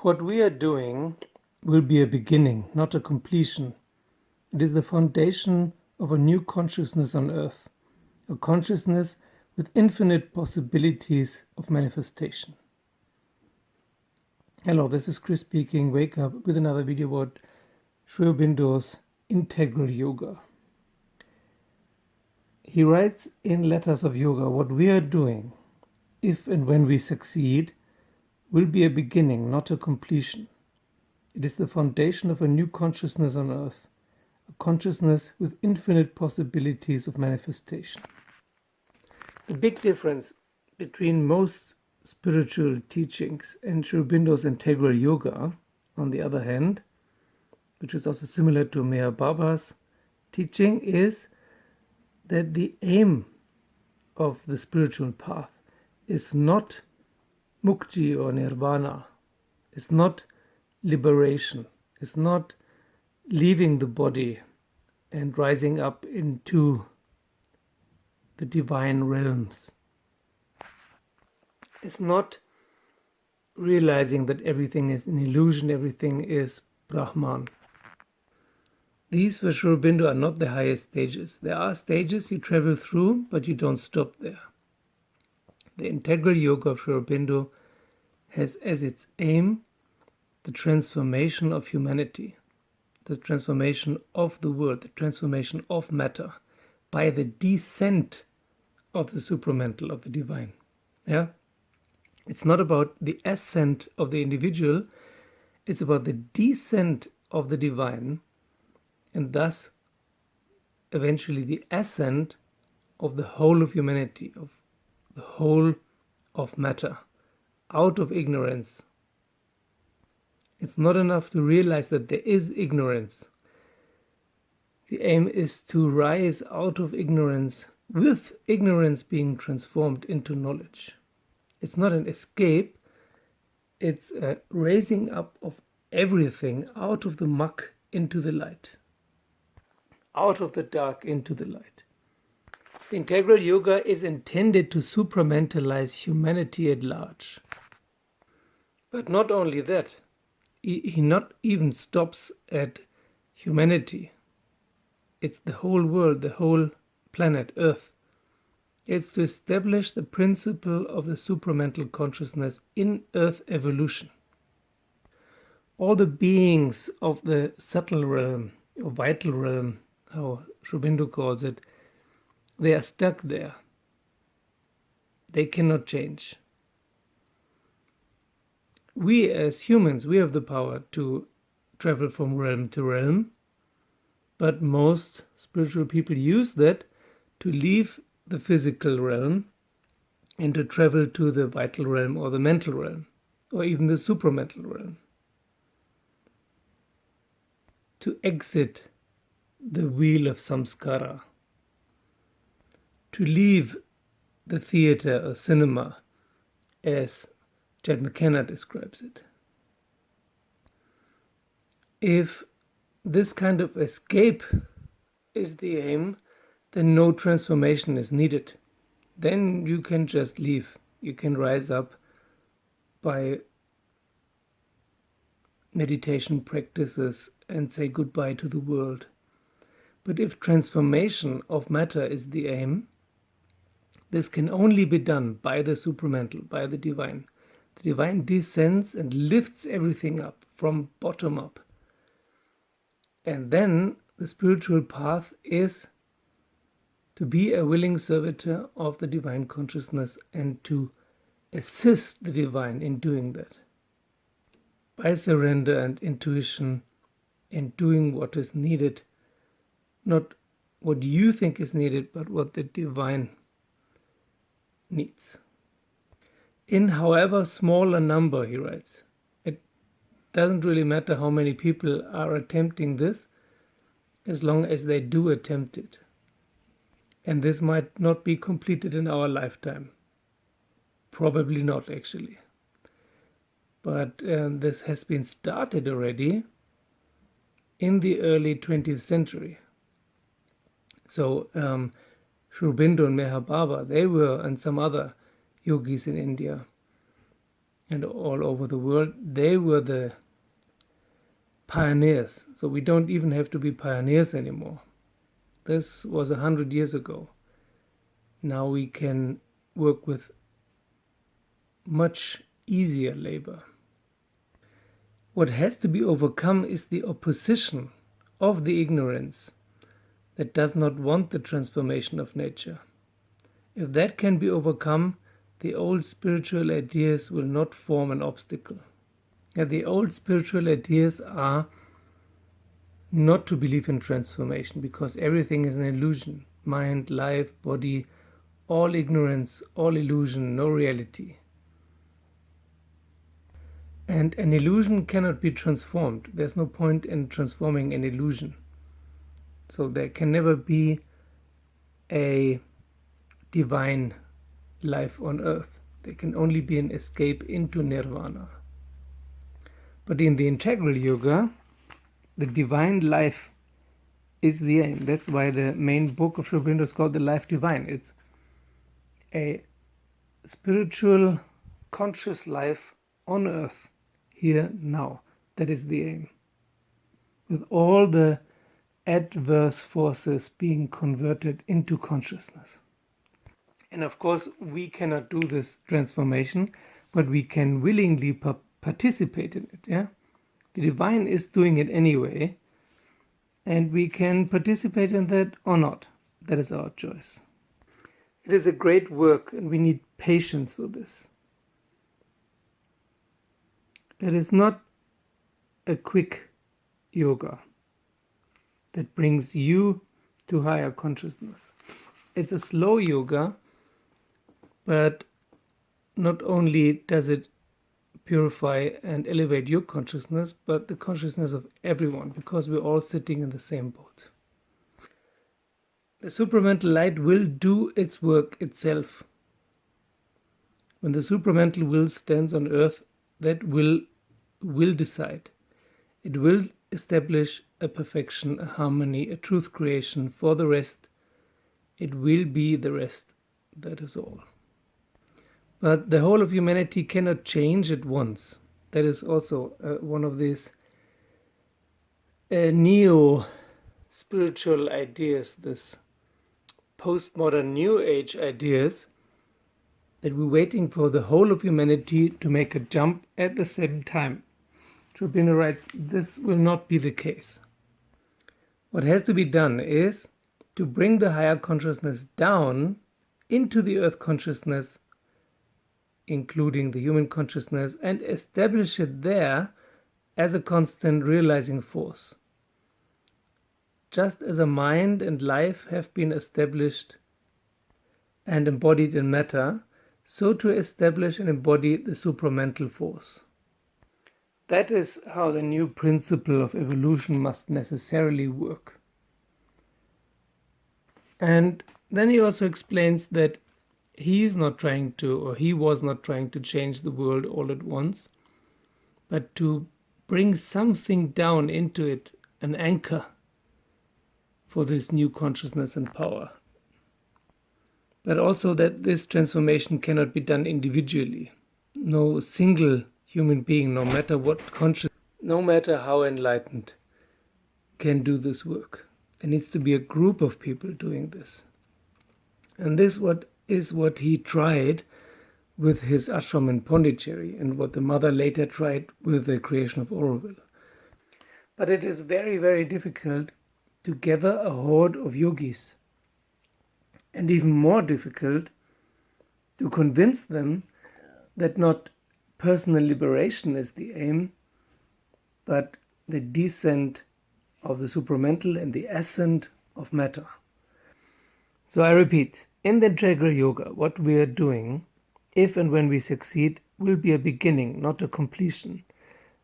What we are doing will be a beginning, not a completion. It is the foundation of a new consciousness on earth, a consciousness with infinite possibilities of manifestation. Hello, this is Chris speaking. Wake up with another video about Sri Aurobindo's integral yoga. He writes in Letters of Yoga, what we are doing, if and when we succeed, will be a beginning, not a completion. It is the foundation of a new consciousness on earth, a consciousness with infinite possibilities of manifestation. The big difference between most spiritual teachings and Sri Aurobindo's integral yoga, on the other hand, which is also similar to Meher Baba's teaching, is that the aim of the spiritual path is not mukti or nirvana, is not liberation, is not leaving the body and rising up into the divine realms. It's not realizing that everything is an illusion, everything is Brahman. These for Sri Aurobindo are not the highest stages. There are stages you travel through, but you don't stop there. The integral yoga of Sri Aurobindo has as its aim the transformation of humanity, the transformation of the world, the transformation of matter by the descent of the supramental, of the divine. Yeah? It's not about the ascent of the individual, it's about the descent of the divine, and thus eventually the ascent of the whole of humanity, of the whole of matter, out of ignorance. It's not enough to realize that there is ignorance. The aim is to rise out of ignorance, with ignorance being transformed into knowledge. It's not an escape, it's a raising up of everything out of the muck into the light, out of the dark into the light. The integral yoga is intended to supramentalize humanity at large. But not only that, he not even stops at humanity. It's the whole world, the whole planet Earth. It's to establish the principle of the supramental consciousness in Earth evolution. All the beings of the subtle realm, or vital realm, how Sri Aurobindo calls it, they are stuck there. They cannot change. We as humans, we have the power to travel from realm to realm, but most spiritual people use that to leave the physical realm and to travel to the vital realm or the mental realm or even the supramental realm. To exit the wheel of samskara, to leave the theater or cinema, as Chad McKenna describes it. If this kind of escape is the aim, then no transformation is needed. Then you can just leave. You can rise up by meditation practices and say goodbye to the world. But if transformation of matter is the aim, this can only be done by the supramental, by the divine. The divine descends and lifts everything up from bottom up. And then the spiritual path is to be a willing servitor of the divine consciousness and to assist the divine in doing that. By surrender and intuition and doing what is needed, not what you think is needed, but what the divine needs. In however small a number, he writes, it doesn't really matter how many people are attempting this, as long as they do attempt it. And this might not be completed in our lifetime. Probably not, actually. But this has been started already in the early 20th century. So Sri Aurobindo and Meher Baba, they were, and some other yogis in India, and all over the world. They were the pioneers. So we don't even have to be pioneers anymore. This was 100 years ago. Now we can work with much easier labor. What has to be overcome is the opposition of the ignorance that does not want the transformation of nature. If that can be overcome, the old spiritual ideas will not form an obstacle. The old spiritual ideas are not to believe in transformation, because everything is an illusion. Mind, life, body, all ignorance, all illusion, no reality. And an illusion cannot be transformed. There's no point in transforming an illusion. So there can never be a divine life on earth. There can only be an escape into nirvana. But in the integral yoga, the divine life is the aim. That's why the main book of Sri Aurobindo is called The Life Divine. It's a spiritual, conscious life on earth, here, now. That is the aim. With all the adverse forces being converted into consciousness. And of course, we cannot do this transformation, but we can willingly participate in it. Yeah, the divine is doing it anyway, and we can participate in that or not. That is our choice. It is a great work, and we need patience for this. It is not a quick yoga that brings you to higher consciousness. It's a slow yoga, but not only does it purify and elevate your consciousness, but the consciousness of everyone, because we're all sitting in the same boat. The supramental light will do its work itself. When the supramental will stands on earth, that will decide. It will establish a perfection, a harmony, a truth creation for the rest. It will be the rest. That is all. But the whole of humanity cannot change at once. That is also one of these neo-spiritual ideas, this postmodern New Age ideas, that we're waiting for the whole of humanity to make a jump at the same time. Sri Aurobindo writes, this will not be the case. What has to be done is to bring the higher consciousness down into the earth consciousness, including the human consciousness, and establish it there as a constant realizing force. Just as a mind and life have been established and embodied in matter, so to establish and embody the supramental force. That is how the new principle of evolution must necessarily work. And then he also explains that he is not trying to, or he was not trying to change the world all at once, but to bring something down into it, an anchor for this new consciousness and power. But also that this transformation cannot be done individually. No single human being, no matter what conscious, no matter how enlightened, can do this work. There needs to be a group of people doing this. And this is what he tried with his ashram in Pondicherry, and what the mother later tried with the creation of Auroville. But it is very, very difficult to gather a horde of yogis, and even more difficult to convince them that not personal liberation is the aim, but the descent of the supramental and the ascent of matter. So I repeat, in the integral yoga, what we are doing, if and when we succeed, will be a beginning, not a completion.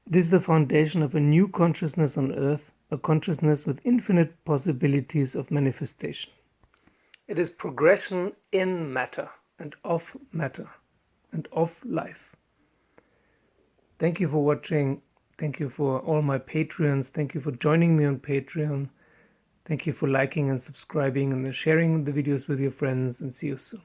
It is the foundation of a new consciousness on earth, a consciousness with infinite possibilities of manifestation. It is progression in matter and of life. Thank you for watching. Thank you for all my Patreons. Thank you for joining me on Patreon. Thank you for liking and subscribing and sharing the videos with your friends, and see you soon.